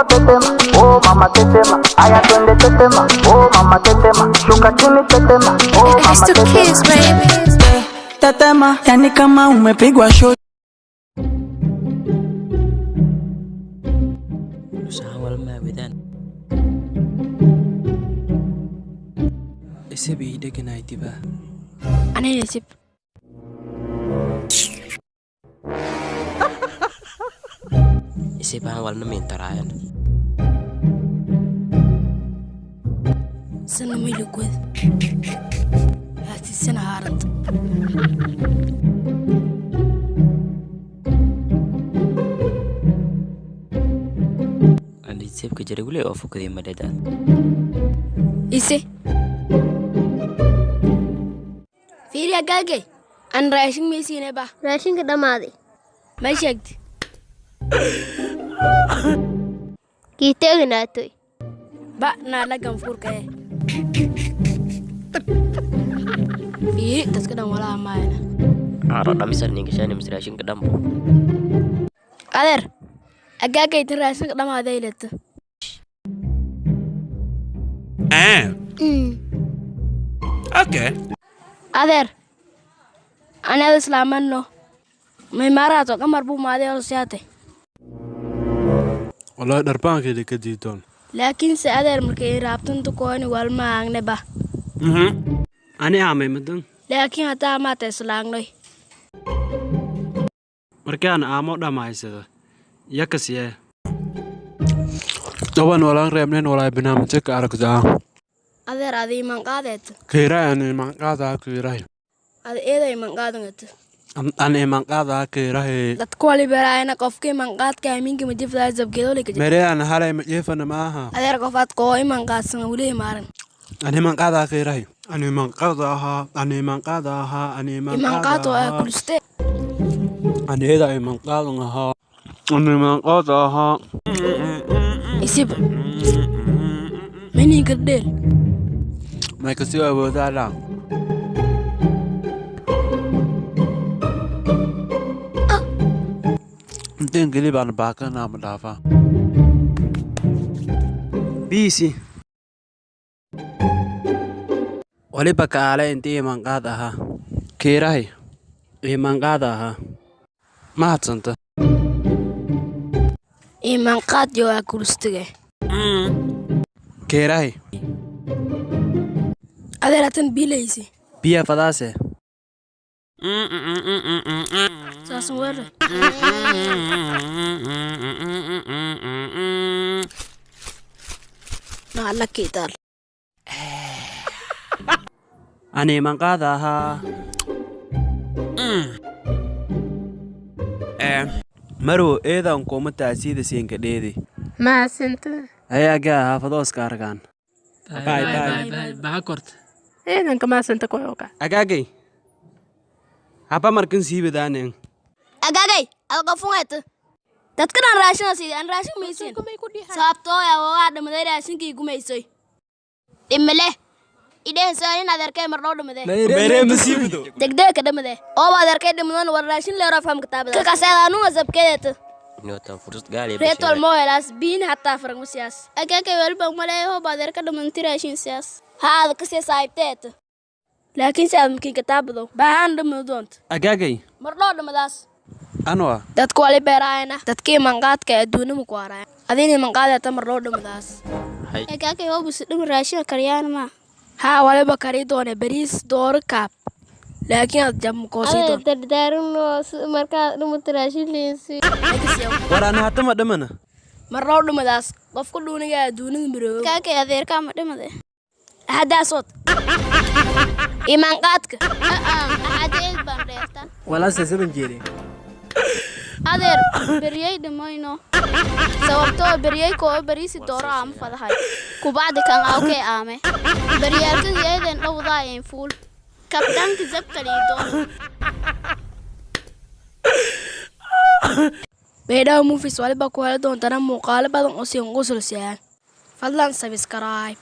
tetema, oh mama tetema, aya twende tetema, oh mama tetema, shuka chini tetema, oh mama tetema. Tetema, yani kama umepigwa shot. Usahawal maawidan. Isabi deganay diba? Ano yung isip? Isipahan wala na may tarayan. Sana may lugod. At sinaharap. Andi isip ka jari wala ofu ko di madada. Isi. Firi agage. An raashin may sine ba? Raashinka dhamaaday. May sheegtay. Kii teeganaatoy. Ba naalagan furka eh. Firi dadka dhan wala amaayana. Aro dhamisan ninka shani misraashin ka dhambo. Adeer. Agage itin raashinka dhamaaday leto. Okay. Adeer. Ana islaaman no. May marato kamar bu maade oo siyaate. Wallahi dharbaankeeda ka diidoon. Laakiin se adeer markay raabtan tukooni walma aangne ba. Ani aamay madan. Laakiin hataa maata islaangnoy. Markaan aamo dhamaysada. Yakasiye. Dawan walaan reebneen walaa barnaamijka aragtaa. Adeer adii man qaadeet. Kiiray ani man qaadaa kiiray. Ad eeday man qaadangat. Ani man qaadaa kiiray. Dadku wali baraayna qofkii man qaadka aaminka ma jifdaa zabgeedo leeyahay. Mareen halay ma jeefana maaha. Adeer qofaad qoo iman qaadsan wali maaran. Ani man qaadaa kiiray. Ani man qaadaa ani man qaadaa ani man qaadaa. Iman qaato ay kuliste. Ani eeday man qaadaa. Ani man qaadaa. Isib. Mani gardel. Ma ka sii awoodaa la. Inteen geli baan baakana ma dhaafa. Bisi. Waliba kaale intii man qaad ahaa. Kiiray. Iman qaad ahaa. Mahadsanta. Iman qaad yo ay kulistige. Kiiray. Adeer atan bilaysi. Biya fadaase. Saasan weerre. Na alla kiital. Ani man qaad ahaa. Maro eedan kuma taasiida siinka dheedi. Mahadsanto. Ayaga hafadooska argaan. Bye bye. Baha korta. Ciidanka mahadsanto ku oga. Agagay. Haba markan sii badaaneen. Agagay, alqa fungeet. Dadka dhan raashin sidii aan raashin maysin. Sababtoo ah waa dhamaday raashinkii gumaysay. Dhimale. Ideen saarin adeerkay mar loo dhamaday. Beere masiibido. Degdeg ka dhamaday. Oo adeerkay dhamadan war raashin leero faham kitaabada. Ka kasaadanu azabkeedeet. Nyotan furus gaali. Reetol mooyelaas biin hatta farmasiyaas. Agagay walba maleeyo adeerka dhamanti raashin siyaas. Haad ka saayibteet. Laakiin saamkii kitaabado. Baahan dhamadoont. Agagay. Mar loo dhamadaas. Anwa. Dadku wali beeraayna. Dadkii manqaadka adduunimo ku araay. Adina manqaadata mar loo dhamadaas. Hay. Agagay oo bus dhum raashin kariyaan ma. Ha waliba kari doone bariis door kaab. Laakiin ad jam koosido. Dardaarno markaa dhumata raashin leensi. Warana hatama dhamana. Mar loo dhamadaas. Qofku dhuuniga adduunada miroo. Agagay adeerka ma dhimade. Hadaasood. Iman qaadka. Adeer baan reertan. Wala sasaban jeeri. Adeer beriyay dhamayno. Sababtoo beriyay ko bariisi dooro aan fadahay. Kubacdi kan awkee aame. Beriyalkan yeeden dhawdaayeen fuul. Kabtanki zabkali dooro. Beedhaw movies waliba ku heli doontana muuqaalo badan oo siin qusul siiyaan. Fadlan subscribe.